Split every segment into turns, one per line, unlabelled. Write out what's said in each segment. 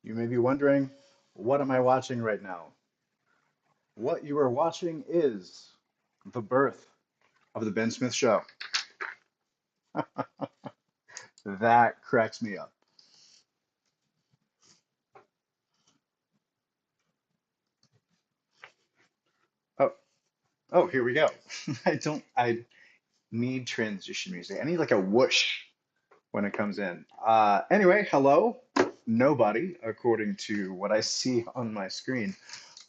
You may be wondering, what am I watching right now? What you are watching is the birth of the Ben Smith Show. That cracks me up. Oh, oh, here we go. I need transition music. I need like a whoosh when it comes in. Anyway, hello, nobody, according to what I see on my screen,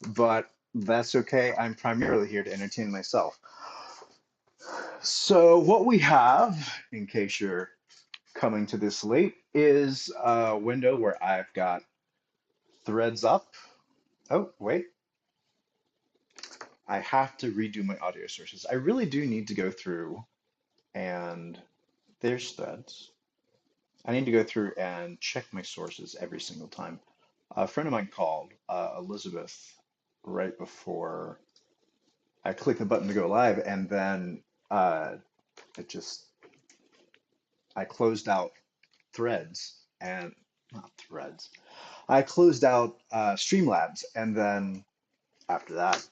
but that's okay. I'm primarily here to entertain myself. So, what we have, in case you're coming to this late, is a window where I've got threads up. Oh, wait, I have to redo my audio sources. I really do need to go through and there's threads. I need to go through and check my sources every single time. A friend of mine called, Elizabeth, right before I clicked the button to go live, and then it just, I closed out threads and not threads. I closed out Streamlabs, and then after that,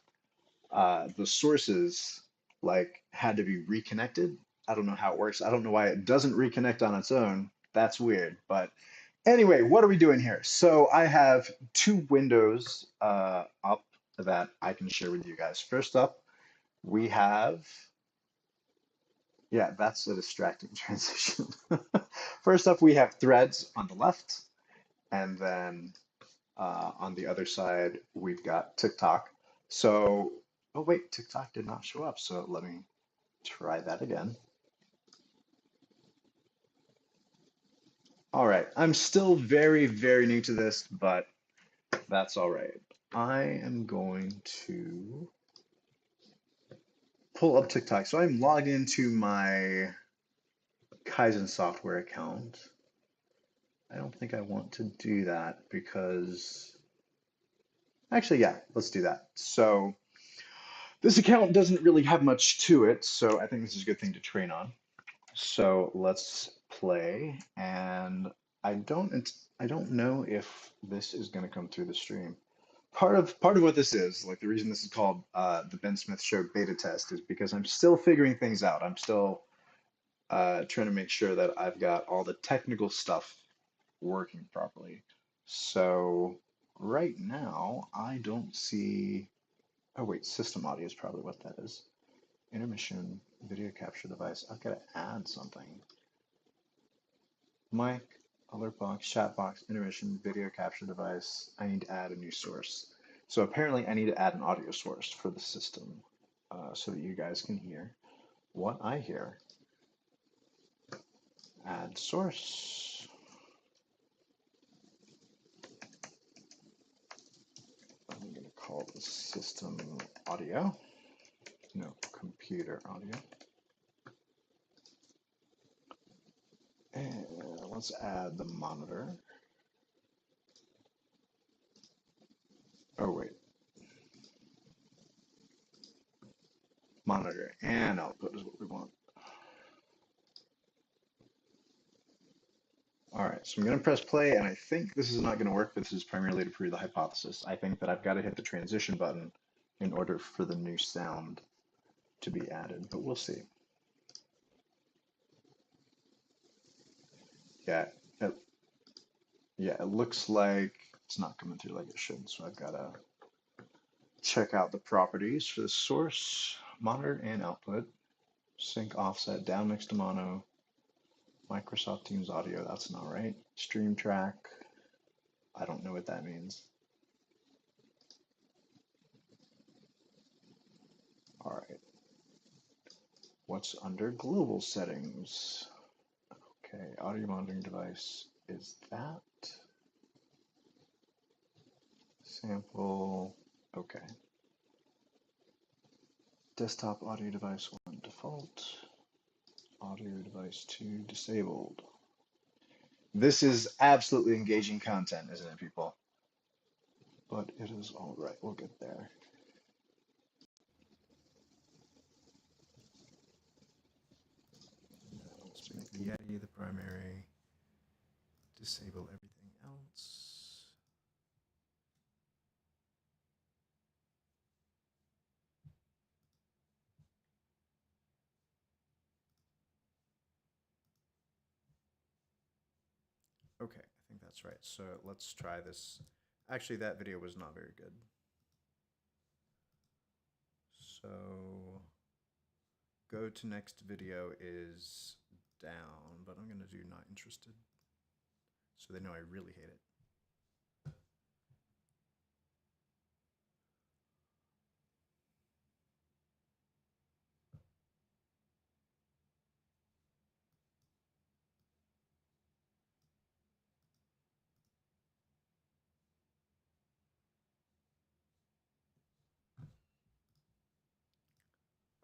the sources like had to be reconnected. I don't know how it works. I don't know why it doesn't reconnect on its own. That's weird. But anyway, what are we doing here? So I have two windows up that I can share with you guys. First up, we have, yeah, that's a distracting transition. First up, we have threads on the left, and then on the other side, we've got TikTok. So, oh wait, TikTok did not show up. So let me try that again. All right, I'm still very, very new to this, but that's all right. I am going to pull up TikTok. So I'm logged into my Kaizen software account. I don't think I want to do that because actually, yeah, let's do that. So this account doesn't really have much to it, so I think this is a good thing to train on. So let's play, and I don't know if this is going to come through the stream. Part of what this is, like the reason this is called the Ben Smith Show beta test, is because I'm still figuring things out. I'm still trying to make sure that I've got all the technical stuff working properly. So right now, I don't see. Oh wait, system audio is probably what that is. Intermission video capture device. I've got to add something. Mic, alert box, chat box, intermission, video capture device. I need to add a new source. So apparently I need to add an audio source for the system so that you guys can hear what I hear. Add source. I'm going to call this system audio. No, computer audio. And let's add the monitor. Oh, wait. Monitor and output is what we want. All right, so I'm going to press play, and I think this is not going to work, but this is primarily to prove the hypothesis. I think that I've got to hit the transition button in order for the new sound to be added, but we'll see. Yeah, it, yeah, it looks like it's not coming through like it should, so I've got to check out the properties for the source, monitor, and output. Sync offset, down mix to mono, Microsoft Teams audio, that's not right. Stream track, I don't know what that means. All right. What's under global settings? Okay, audio monitoring device is that. Sample, okay. Desktop audio device 1 default, audio device 2 disabled. This is absolutely engaging content, isn't it, people? But it is all right, we'll get there. Let's make the Yeti the primary, disable everything else. Okay, I think that's right. So let's try this. Actually, that video was not very good. So go to next video is down, but I'm gonna do not interested. So they know I really hate it.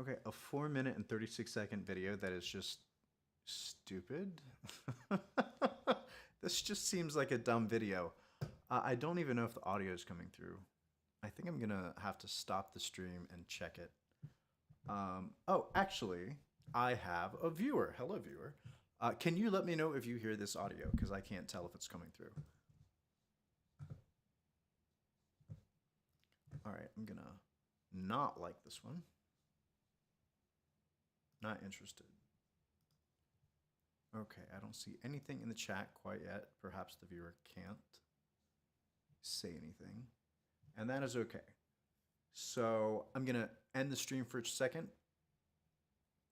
Okay, a 4 minute and 36-second video that is just stupid. This just seems like a dumb video. I don't even know if the audio is coming through. I think I'm gonna have to stop the stream and check it. Oh, actually, I have a viewer. Hello, viewer. Can you let me know if you hear this audio? Because I can't tell if it's coming through. All right, I'm gonna not like this one. Not interested. Okay, I don't see anything in the chat quite yet. Perhaps the viewer can't say anything. And that is okay. So I'm going to end the stream for a second.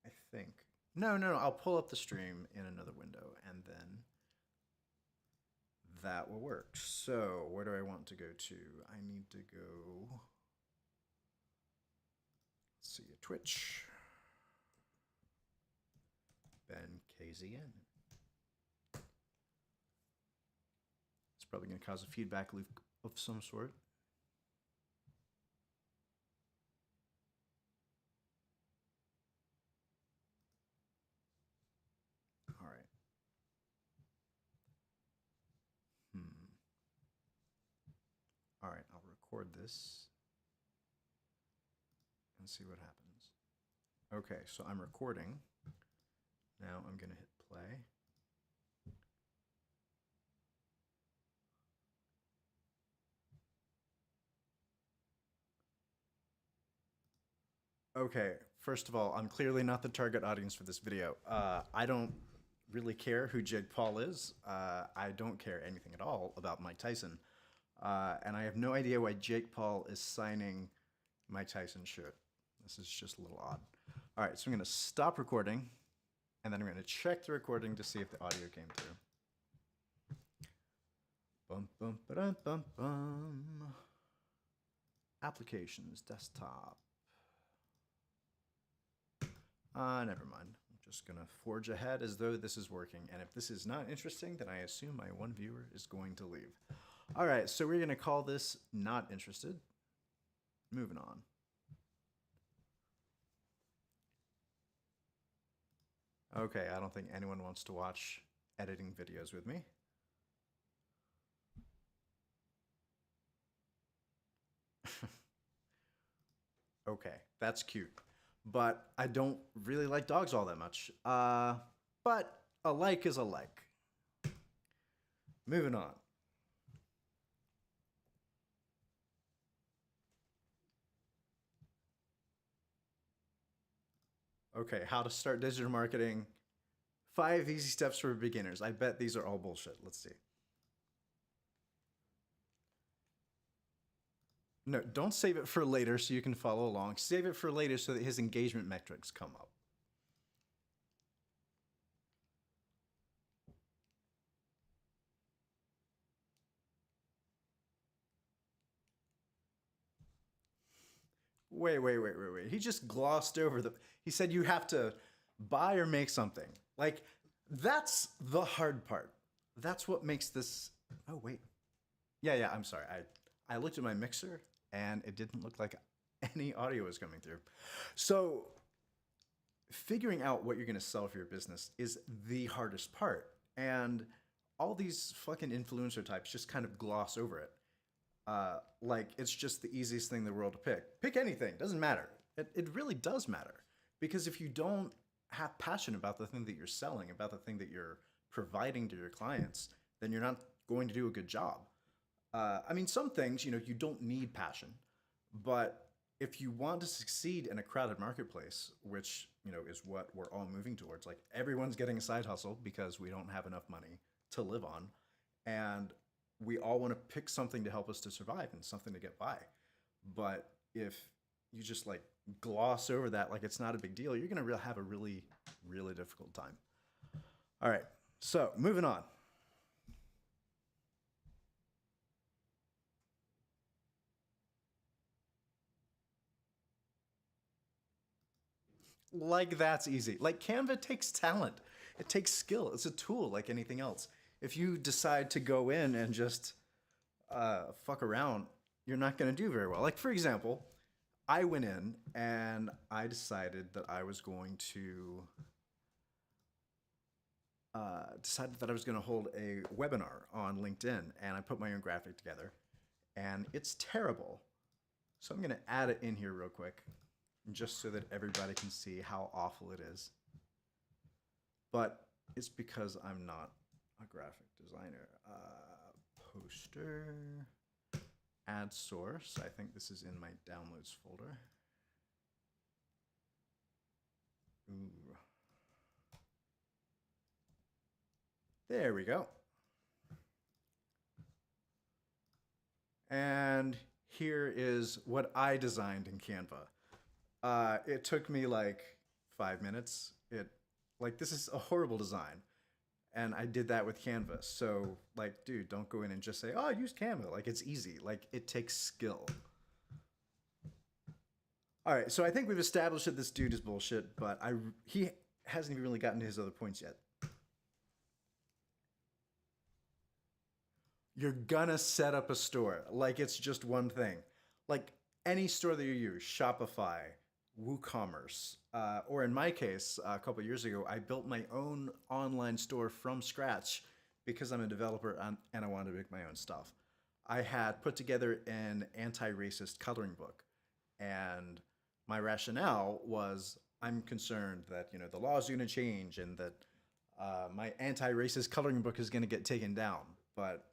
I think. No. I'll pull up the stream in another window and then that will work. So where do I want to go to? I need to go. Let's see, Twitch. Ben KZN. It's probably going to cause a feedback loop of some sort. All right. All right, I'll record this and see what happens. Okay, so I'm recording. Now I'm going to hit play. Okay, first of all, I'm clearly not the target audience for this video. I don't really care who Jake Paul is. I don't care anything at all about Mike Tyson. And I have no idea why Jake Paul is signing Mike Tyson shirt. This is just a little odd. All right, so I'm going to stop recording, and then I'm going to check the recording to see if the audio came through. Bum, bum, ba-dum, bum, bum. Applications, desktop. Never mind. I'm just going to forge ahead as though this is working. And if this is not interesting, then I assume my one viewer is going to leave. All right, so we're going to call this not interested. Moving on. Okay, I don't think anyone wants to watch editing videos with me. Okay, that's cute. But I don't really like dogs all that much. But a like is a like. Moving on. Okay, how to start digital marketing. 5 easy steps for beginners. I bet these are all bullshit. Let's see. No, don't save it for later so you can follow along. Save it for later so that his engagement metrics come up. Wait. He just glossed over the... He said you have to buy or make something. Like, that's the hard part. That's what makes this... Oh, wait. Yeah, I'm sorry. I looked at my mixer, and it didn't look like any audio was coming through. So figuring out what you're going to sell for your business is the hardest part. And all these fucking influencer types just kind of gloss over it. Like it's just the easiest thing in the world to pick. Pick anything, doesn't matter. It really does matter. Because if you don't have passion about the thing that you're selling, about the thing that you're providing to your clients, then you're not going to do a good job. I mean, some things, you don't need passion. But if you want to succeed in a crowded marketplace, which, is what we're all moving towards, like everyone's getting a side hustle because we don't have enough money to live on. And we all want to pick something to help us to survive and something to get by. But if you just like gloss over that like it's not a big deal, you're going to have a really, really difficult time. All right. So moving on. Like that's easy. Like Canva takes talent. It takes skill. It's a tool like anything else. If you decide to go in and just fuck around, you're not going to do very well. Like for example, I went in and I decided that I was going to hold a webinar on LinkedIn, and I put my own graphic together, and it's terrible. So I'm going to add it in here real quick, just so that everybody can see how awful it is. But it's because I'm not a graphic designer. Poster, add source. I think this is in my downloads folder. Ooh. There we go. And here is what I designed in Canva. It took me like 5 minutes. This is a horrible design. And I did that with Canva. So like, dude, don't go in and just say, oh, I used Canva. Like it's easy. Like it takes skill. All right. So I think we've established that this dude is bullshit, but he hasn't even really gotten to his other points yet. You're gonna set up a store like it's just one thing. Like any store that you use, Shopify, WooCommerce, or in my case, a couple years ago, I built my own online store from scratch because I'm a developer and I wanted to make my own stuff. I had put together an anti-racist coloring book, and my rationale was I'm concerned that the laws are going to change and that my anti-racist coloring book is going to get taken down. But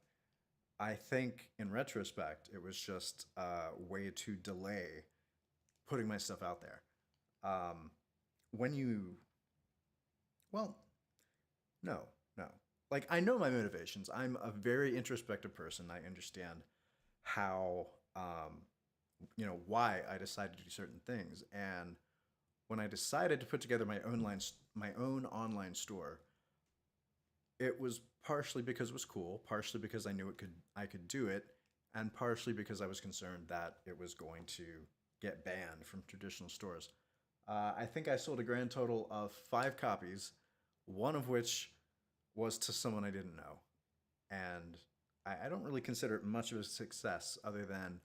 I think in retrospect, it was just a way to delay putting my stuff out there. When you, well, no, no. Like I know my motivations. I'm a very introspective person. I understand how, why I decided to do certain things. And when I decided to put together my own online store, it was partially because it was cool, partially because I knew I could do it, and partially because I was concerned that it was going to get banned from traditional stores. I think I sold a grand total of 5 copies, one of which was to someone I didn't know. And I don't really consider it much of a success other than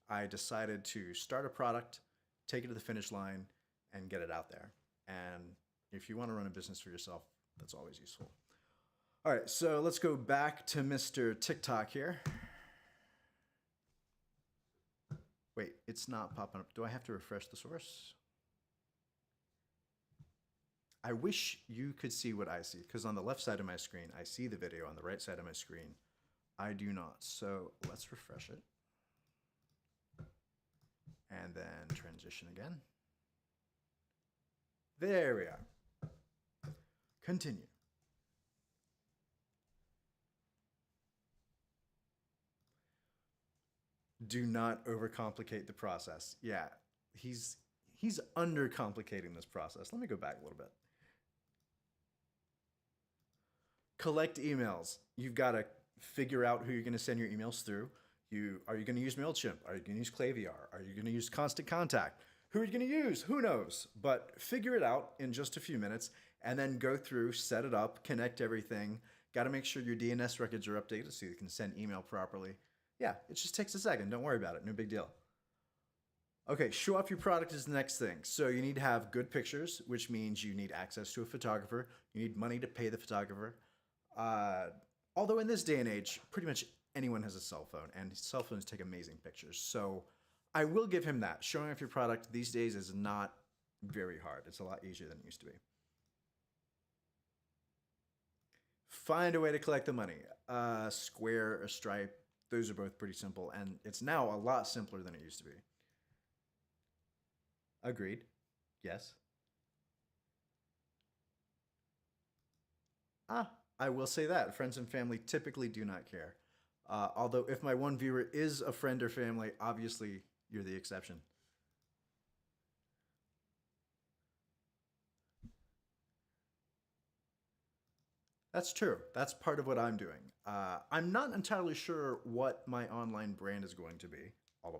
I decided to start a product, take it to the finish line, and get it out there. And if you want to run a business for yourself, that's always useful. All right, so let's go back to Mr. TikTok here. Wait, it's not popping up. Do I have to refresh the source? I wish you could see what I see, because on the left side of my screen, I see the video. On the right side of my screen, I do not. So let's refresh it. And then transition again. There we are. Continue. Do not overcomplicate the process. Yeah, he's undercomplicating this process. Let me go back a little bit. Collect emails. You've got to figure out who you're going to send your emails through. Are you going to use MailChimp? Are you going to use Klaviyo? Are you going to use Constant Contact? Who are you going to use? Who knows? But figure it out in just a few minutes and then go through, set it up, connect everything. Got to make sure your DNS records are updated so you can send email properly. Yeah, it just takes a second. Don't worry about it. No big deal. Okay, show off your product is the next thing. So you need to have good pictures, which means you need access to a photographer. You need money to pay the photographer. Although in this day and age, pretty much anyone has a cell phone, and cell phones take amazing pictures. So I will give him that. Showing off your product these days is not very hard. It's a lot easier than it used to be. Find a way to collect the money. Square, a Stripe, those are both pretty simple, and it's now a lot simpler than it used to be. Agreed. Yes. Ah, I will say that friends and family typically do not care. Although, if my one viewer is a friend or family, obviously you're the exception. That's true. That's part of what I'm doing. I'm not entirely sure what my online brand is going to be all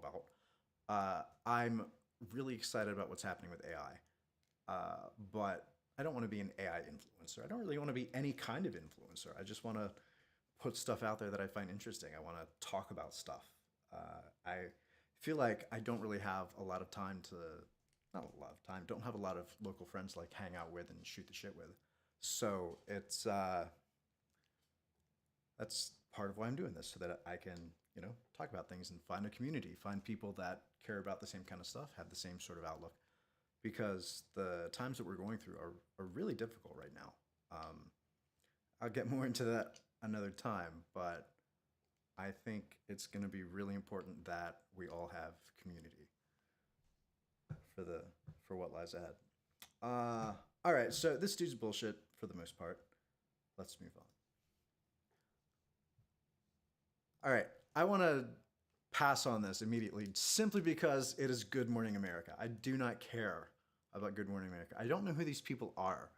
about. I'm really excited about what's happening with AI, but I don't want to be an AI influencer. I don't really want to be any kind of influencer. I just want to put stuff out there that I find interesting. I want to talk about stuff. I feel like I don't really have a lot of time to, not a lot of time, don't have a lot of local friends to like hang out with and shoot the shit with. So that's part of why I'm doing this, so that I can, talk about things and find a community, find people that care about the same kind of stuff, have the same sort of outlook. Because the times that we're going through are really difficult right now. Um, I'll get more into that another time, but I think it's going to be really important that we all have community for the for what lies ahead. All right, so this dude's bullshit for the most part. Let's move on. All right, I want to pass on this immediately simply because it is Good Morning America. I do not care about Good Morning America. I don't know who these people are.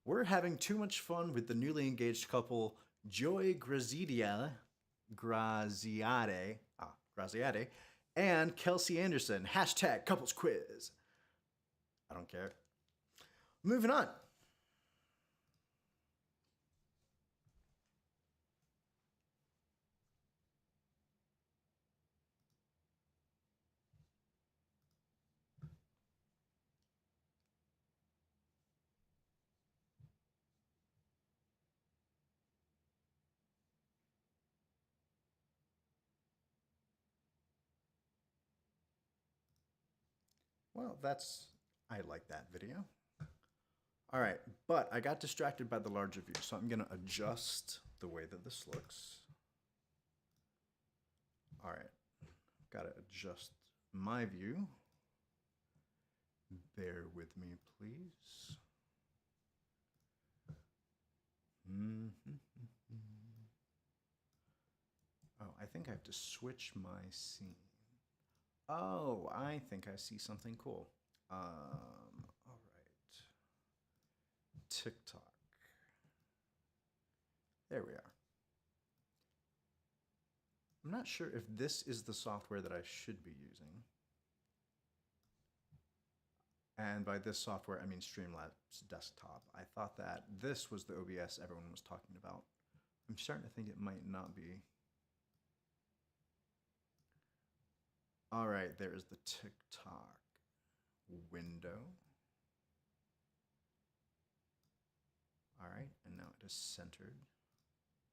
We're having too much fun with the newly engaged couple Joy Graziade, and Kelsey Anderson. Hashtag couples quiz. I don't care. Moving on. Well, I like that video. All right, but I got distracted by the larger view, so I'm gonna adjust the way that this looks. All right, gotta adjust my view. Bear with me, please. Mm-hmm. Oh, I think I have to switch my scene. Oh, I think I see something cool. All right. TikTok. There we are. I'm not sure if this is the software that I should be using. And by this software, I mean Streamlabs Desktop. I thought that this was the OBS everyone was talking about. I'm starting to think it might not be. All right, there is the TikTok window. All right, and now it is centered.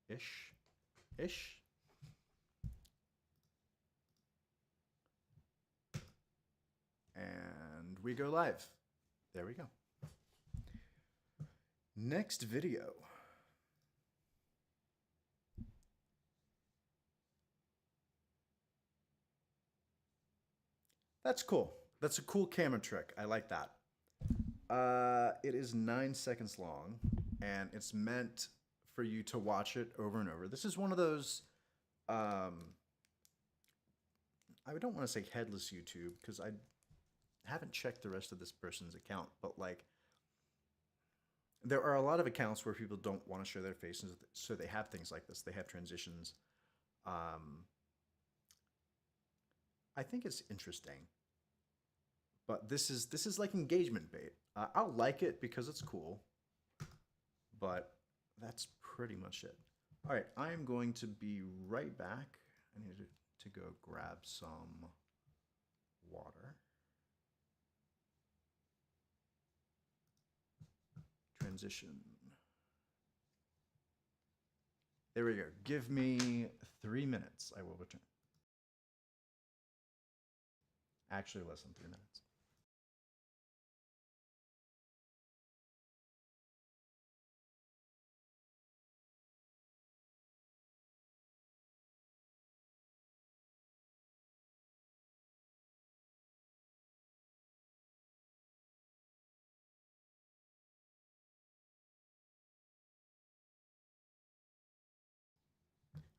Ish. Ish. And we go live. There we go. Next video. That's cool. That's a cool camera trick. I like that. It is 9 seconds long, and it's meant for you to watch it over and over. This is one of those. I don't want to say headless YouTube because I haven't checked the rest of this person's account, but like, there are a lot of accounts where people don't want to show their faces, so they have things like this. They have transitions. Um, I think it's interesting, but this is like engagement bait. I'll like it because it's cool, but that's pretty much it. All right, I'm going to be right back. I need to go grab some water. Transition. There we go. Give me 3 minutes. I will return. Actually, less than 3 minutes.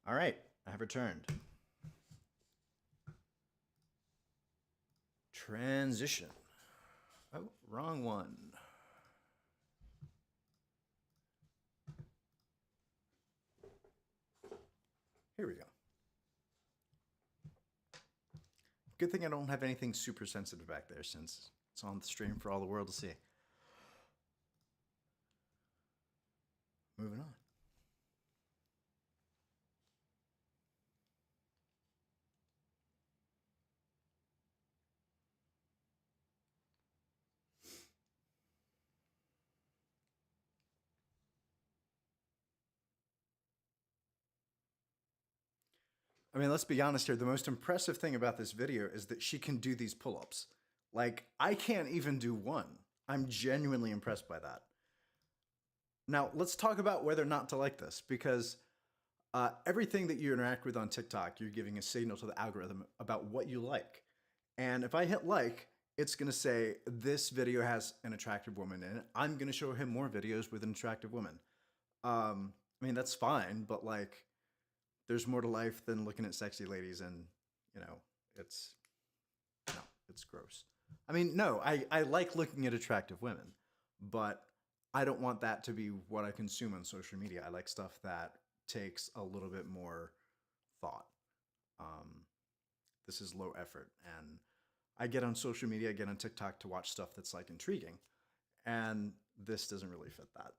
All right, I have returned. Transition. Oh, wrong one. Here we go. Good thing I don't have anything super sensitive back there since it's on the stream for all the world to see. Moving on. I mean, let's be honest here. The most impressive thing about this video is that she can do these pull ups. Like, I can't even do one. I'm genuinely impressed by that. Now, let's talk about whether or not to like this, because everything that you interact with on TikTok, you're giving a signal to the algorithm about what you like. And if I hit like, it's going to say this video has an attractive woman in it. I'm going to show him more videos with an attractive woman. I mean, that's fine, but like, there's more to life than looking at sexy ladies, and you know, it's no, it's gross. I mean, no, I like looking at attractive women, but I don't want that to be what I consume on social media. I like stuff that takes a little bit more thought. Um, this is low effort, and I get on social media, I get on TikTok to watch stuff that's like intriguing, and this doesn't really fit that.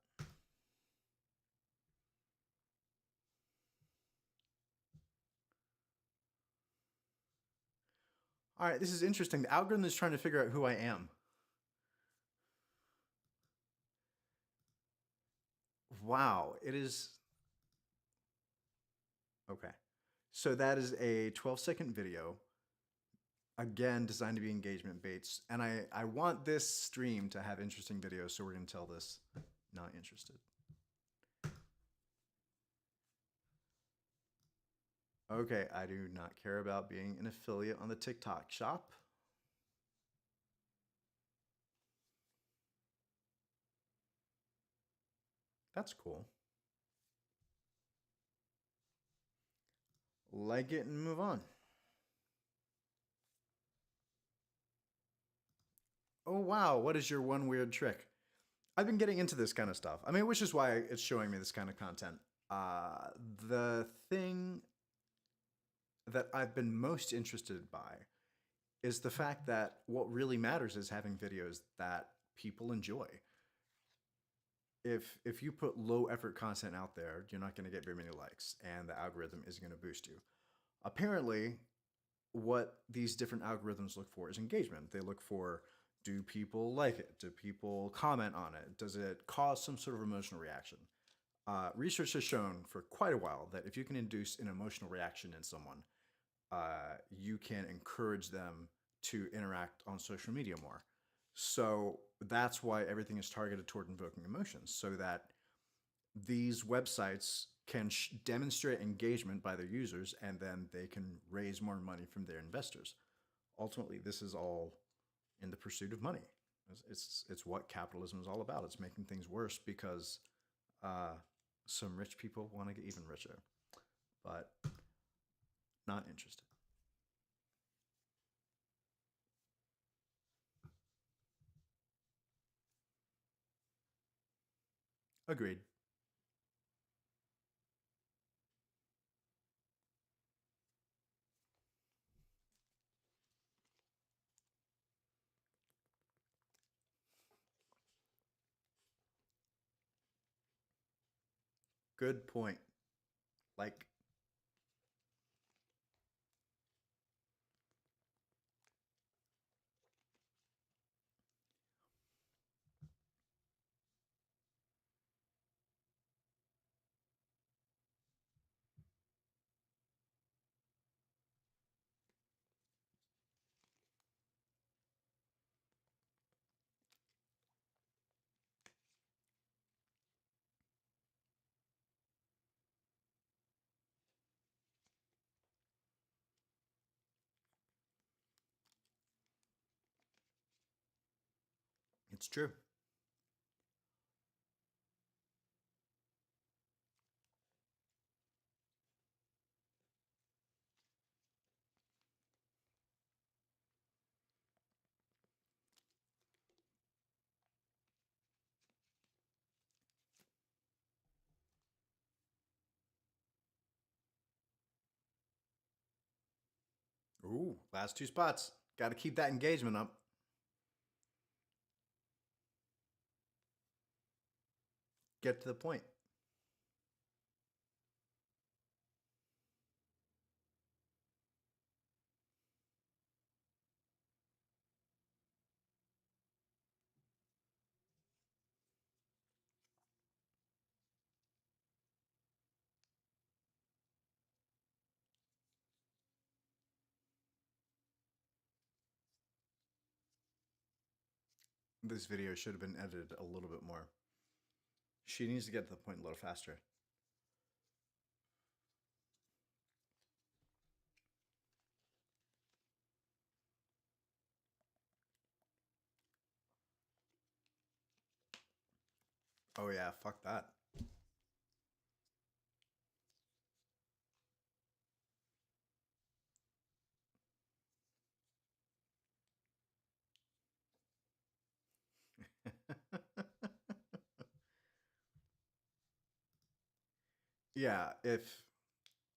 All right, this is interesting. The algorithm is trying to figure out who I am. Wow, it is. Okay. So that is a 12-second video, again, designed to be engagement baits. And I want this stream to have interesting videos, so we're going to tell this not interested. Okay, I do not care about being an affiliate on the TikTok shop. That's cool. Like it and move on. Oh, wow. What is your one weird trick? I've been getting into this kind of stuff. I mean, which is why it's showing me this kind of content. The thing that I've been most interested by is the fact that what really matters is having videos that people enjoy. If you put low effort content out there, you're not going to get very many likes, and the algorithm isn't going to boost you. Apparently, what these different algorithms look for is engagement. They look for, do people like it? Do people comment on it? Does it cause some sort of emotional reaction? Research has shown for quite a while that if you can induce an emotional reaction in someone, you can encourage them to interact on social media more. So that's why everything is targeted toward invoking emotions, so that these websites can demonstrate engagement by their users, and then they can raise more money from their investors. Ultimately, this is all in the pursuit of money. It's what capitalism is all about. It's making things worse because some rich people want to get even richer, but not interested. Agreed. Good point. Like, it's true.
Ooh, last two spots. Got to keep that engagement up. Get to the point. This video should have been edited a little bit more. She needs to get to the point a little faster. Oh yeah, fuck that. Yeah, if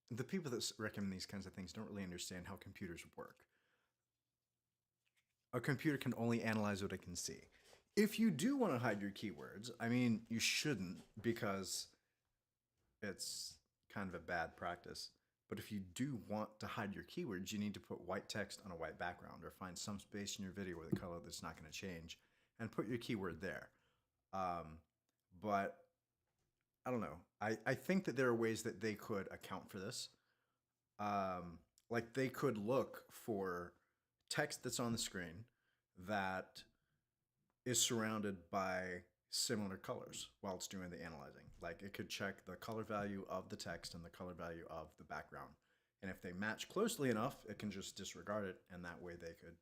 the people that recommend these kinds of things don't really understand how computers work. A computer can only analyze what it can see. If you do want to hide your keywords, I mean, you shouldn't because it's kind of a bad practice. But if you do want to hide your keywords, you need to put white text on a white background or find some space in your video with a color that's not going to change and put your keyword there. But I don't know. I think that there are ways that they could account for this. Like they could look for text that's on the screen that is surrounded by similar colors while it's doing the analyzing. Like it could check the color value of the text and the color value of the background. And if they match closely enough, it can just disregard it, and that way they could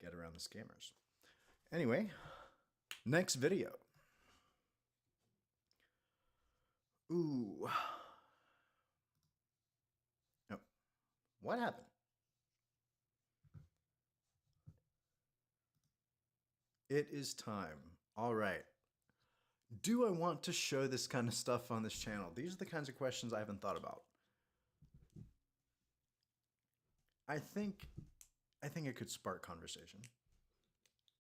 get around the scammers. Anyway, next video. Ooh. Oh, what happened? It is time. All right. Do I want to show this kind of stuff on this channel? These are the kinds of questions I haven't thought about. I think it could spark conversation.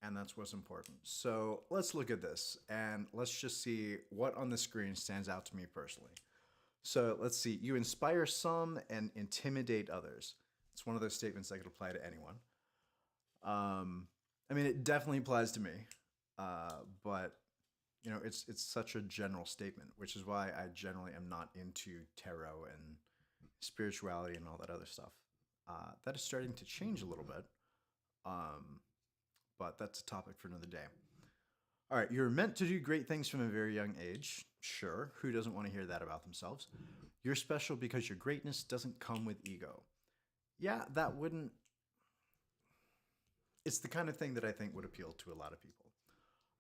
And that's what's important. So let's look at this and let's just see what on the screen stands out to me personally. So let's see. You inspire some and intimidate others. It's one of those statements that could apply to anyone. I mean, it definitely applies to me, but you know, it's such a general statement, which is why I generally am not into tarot and spirituality and all that other stuff. That is starting to change a little bit, but that's a topic for another day. All right, you're meant to do great things from a very young age. Sure, who doesn't want to hear that about themselves? You're special because your greatness doesn't come with ego. Yeah, that wouldn't. It's the kind of thing that I think would appeal to a lot of people.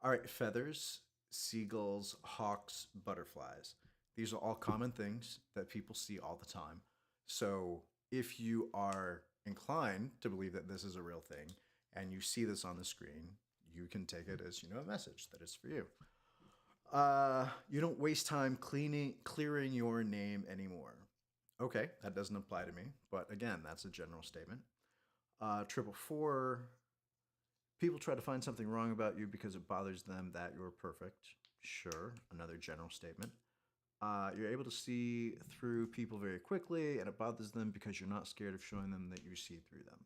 All right, feathers, seagulls, hawks, butterflies. These are all common things that people see all the time. So if you are inclined to believe that this is a real thing and you see this on the screen, you can take it as, you know, a message that it's for you. You don't waste time clearing your name anymore. Okay, that doesn't apply to me, but again, that's a general statement. 444, people try to find something wrong about you because it bothers them that you're perfect. Sure, another general statement. You're able to see through people very quickly, and it bothers them because you're not scared of showing them that you see through them.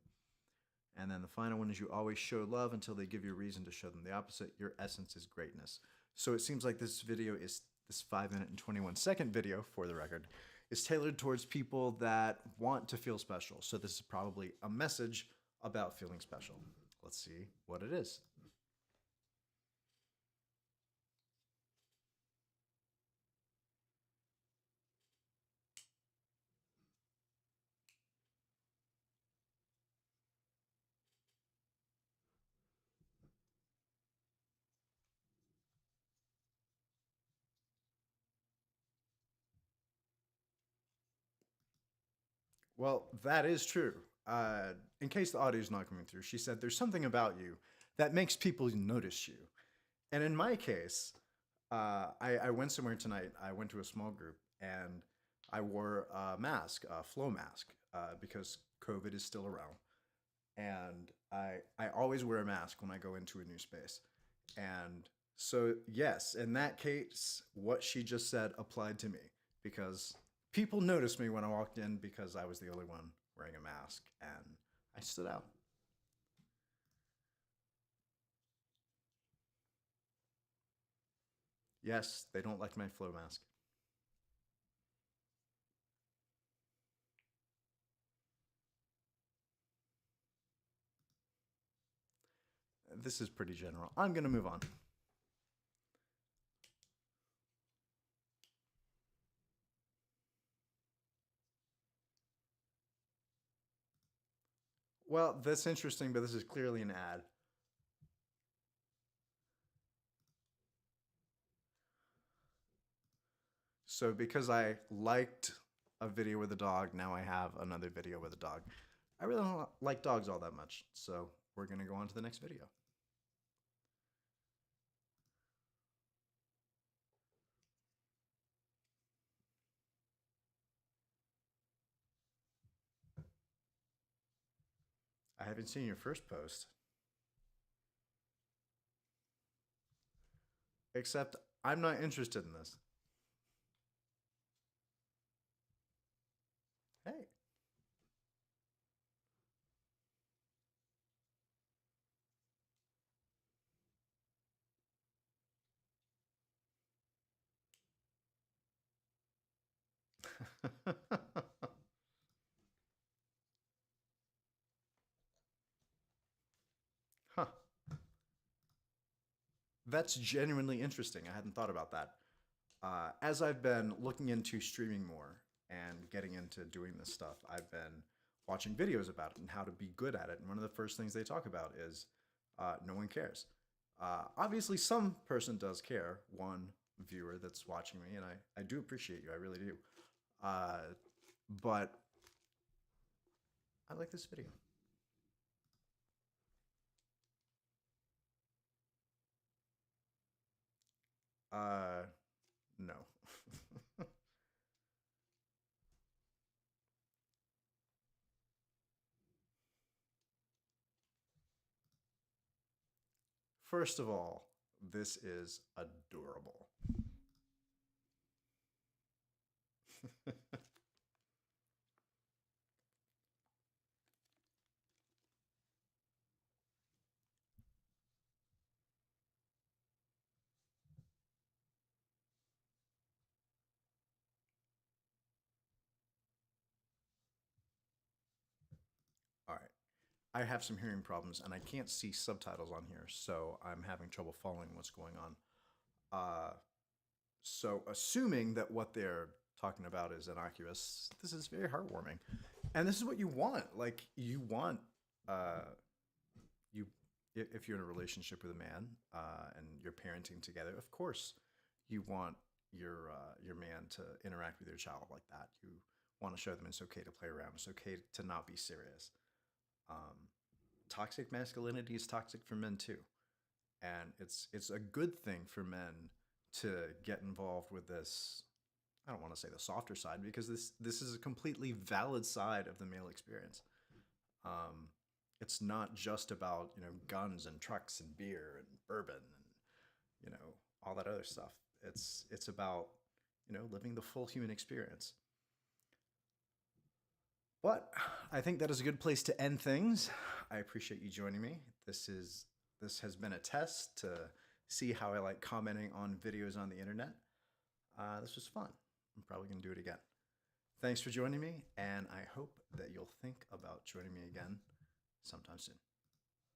And then the final one is you always show love until they give you a reason to show them the opposite. Your essence is greatness. So it seems like this video is, this 5-minute and 21-second video, for the record, is tailored towards people that want to feel special. So this is probably a message about feeling special. Let's see what it is. Well, that is true. In case the audio is not coming through, she said there's something about you that makes people notice you. And in my case, I went somewhere tonight. I went to a small group and I wore a mask, a flow mask, because COVID is still around. and I always wear a mask when I go into a new space. And so yes, in that case, what she just said applied to me because people noticed me when I walked in because I was the only one wearing a mask and I stood out. Yes, they don't like my flow mask. This is pretty general. I'm going to move on. Well, that's interesting, but this is clearly an ad. So because I liked a video with a dog, now I have another video with a dog. I really don't like dogs all that much, so we're going to go on to the next video. I haven't seen your first post, except I'm not interested in this. Hey. Huh. That's genuinely interesting. I hadn't thought about that. As I've been looking into streaming more and getting into doing this stuff, I've been watching videos about it and how to be good at it. And one of the first things they talk about is no one cares. Obviously, some person does care, one viewer that's watching me, and I do appreciate you. I really do. But I like this video. Uh, no. First of all, this is adorable. All right. I have some hearing problems and I can't see subtitles on here, so I'm having trouble following what's going on. Uh, so, assuming that what they're talking about is innocuous, this is very heartwarming, and this is what you want. Like you want, uh, you if you're in a relationship with a man and you're parenting together, of course, you want your man to interact with your child like that. You want to show them it's okay to play around. It's okay to not be serious. Um, Toxic masculinity is toxic for men too, and it's a good thing for men to get involved with this. I don't want to say the softer side because this is a completely valid side of the male experience. Um, it's not just about guns and trucks and beer and bourbon and all that other stuff. It's about living the full human experience. But I think that is a good place to end things. I appreciate you joining me. This has been a test to see how I like commenting on videos on the internet. This was fun. I'm probably going to do it again. Thanks for joining me, and I hope that you'll think about joining me again sometime soon.